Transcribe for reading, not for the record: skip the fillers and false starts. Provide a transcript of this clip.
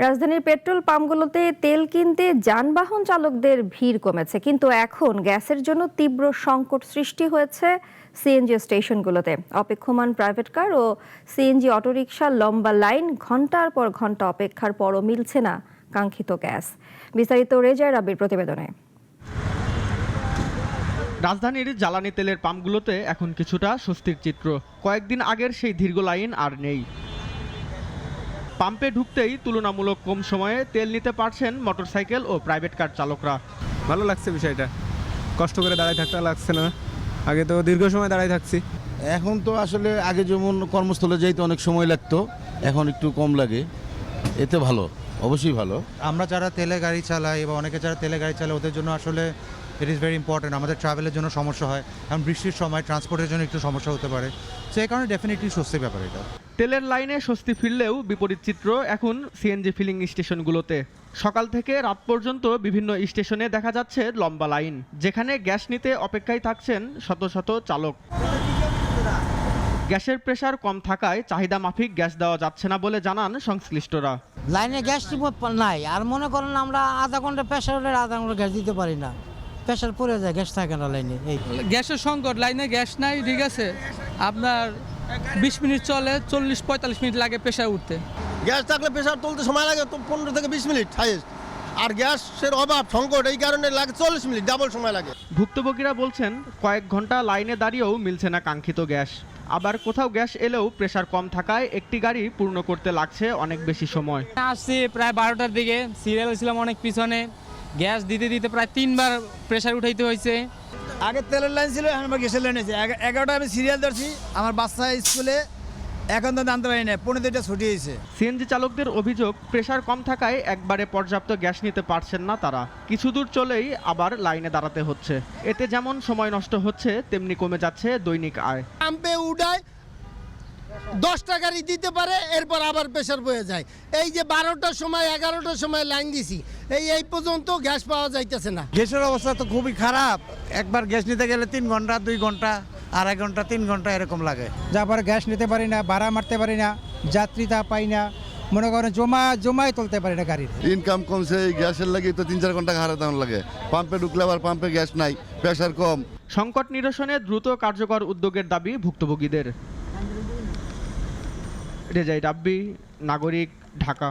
রাজধানীর পেট্রোল পাম্পগুলোতে তেল কিনতে যানবাহন চালকদের ভিড় কমেছে, কিন্তু এখন গ্যাসের জন্য তীব্র সংকট সৃষ্টি হয়েছে সিএনজি স্টেশনগুলোতে। অপেক্ষমান প্রাইভেট কার ও সিএনজি অটোরিকশার লম্বা লাইন, ঘন্টার পর ঘন্টা অপেক্ষার পরও মিলছে না কাঙ্ক্ষিত গ্যাস। বিস্তারিত রেজা রাব্বির প্রতিবেদনে। রাজধানীর জ্বালানি তেলের পাম্পগুলোতে এখন কিছুটা স্বস্তির চিত্র। কয়েকদিন আগের সেই দীর্ঘ লাইন আর নেই। পাম্পে ঢুকতেই তুলনামূলক কম সময়ে তেল নিতে পারছেন মোটরসাইকেল ও প্রাইভেট কার চালকরা। ভালো লাগছে বিষয়টা, কষ্ট করে দাঁড়ায় থাকতে লাগছে না। আগে তো দীর্ঘ সময় দাঁড়ায় থাকছি। এখন তো আসলে আগে যেমন কর্মস্থলে যাইতে অনেক সময় লাগতো, এখন একটু কম লাগে। এতে ভালো, অবশ্যই ভালো। আমরা যারা তেলে গাড়ি চালাই বা অনেকে যারা তেলে গাড়ি চালায় ওদের জন্য আসলে ইট ইজ ভেরি ইম্পর্টেন্ট। আমাদের ট্রাভেলের জন্য সমস্যা হয়, কারণ বৃষ্টির সময় ট্রান্সপোর্টের জন্য একটু সমস্যা হতে পারে। সেই কারণে ডেফিনেটলি স্বস্তির ব্যাপার এটা। তেলের লাইনে স্বস্তি ফিরলেও বিপরীত চিত্র এখন সিএনজি ফিলিং স্টেশনগুলোতে। সকাল থেকে রাত পর্যন্ত বিভিন্ন স্টেশনে দেখা যাচ্ছে লম্বা লাইন, যেখানে গ্যাস নিতে অপেক্ষায় থাকছেন শত শত চালক। গ্যাসের প্রেসার কম থাকায় চাহিদা মাফিক গ্যাস দেওয়া যাচ্ছে না বলে জানান সংশ্লিষ্টরা। লাইনে গ্যাস নাই, আর মনে করেন আমরা আধা ঘন্টা প্রেসার হলে আধা ঘন্টা গ্যাস দিতে পারি না, প্রেসার পড়ে যায়, গ্যাস থাকে না লাইনে। এই গ্যাসের সংকট, লাইনে গ্যাস নাই, ঠিক আছে। আপনার 20 মিনিট চলে, 40-45 মিনিট লাগে প্রেসার উঠতে। গ্যাস থাকলে প্রেসার তুলতে সময় লাগে তো 15 থেকে 20 মিনিট হাইয়েস্ট, আর গ্যাসের অভাব সংকট এই কারণে লাগে 40 মিনিট, ডাবল সময় লাগে। ভুক্তভোগীরা বলছেন কয়েক ঘন্টা লাইনে দাঁড়িয়েও মিলছে না কাঙ্ক্ষিত গ্যাস। আবার কোথাও গ্যাস এলেও প্রেসার কম থাকায় একটি গাড়ি পূর্ণ করতে লাগছে অনেক বেশি সময়। আসছি প্রায় 12টার দিকে, সিরিয়াল ছিলাম অনেক পিছনে, গ্যাস দিতে দিতে প্রায় 3বার প্রেসার উঠাইতে হয়েছে। আগে তেলের লাইন ছিল, এখন আমার গ্যাসের লাইন আছে। 11টা আমি সিরিয়াল ধরছি, আমার বাচ্চা স্কুলে, এখন তো জানতে পারি না, 15টা ছুটি হয়েছে। সিএনজি চালকদের অভিযোগ, প্রেসার কম থাকায় একবারে পর্যাপ্ত গ্যাস নিতে পারছেন না তারা। কিছু দূর চলেই আবার লাইনে দাঁড়াতে হচ্ছে। এতে যেমন সময় নষ্ট হচ্ছে, তেমনি কমে যাচ্ছে দৈনিক আয়। পাম্পে উঠায় 10 টাকারই দিতে পারে, এরপর আবার প্রেসার বয়ে যায়। এই যে 12টার সময় 11টার সময় লাইন দিছি, এই পর্যন্ত গ্যাস পাওয়া যাইতেছে না। গ্যাসের অবস্থা তো খুবই খারাপ। একবার গ্যাস নিতে গেলে 3 ঘন্টা, 2 ঘন্টা, 2.5 ঘন্টা, 3 ঘন্টা এরকম লাগে। যাবার গ্যাস নিতে পারি না, ভাড়া মারতে পারি না, যাত্রীতা পাই না, মনে করেন জমাই তুলতে পারি না গাড়ির। ইনকাম কমছে, এই গ্যাসের লাগে তো 3-4 ঘন্টা হারাতে লাগে। পাম্পে ঢুকলে আবার পাম্পে গ্যাস নাই, প্রেসার কম। সংকট নিরসনে দ্রুত কার্যকর উদ্যোগের দাবি ভুক্তভোগীদের। রেজাই রাব্বি, নাগরিক, ঢাকা।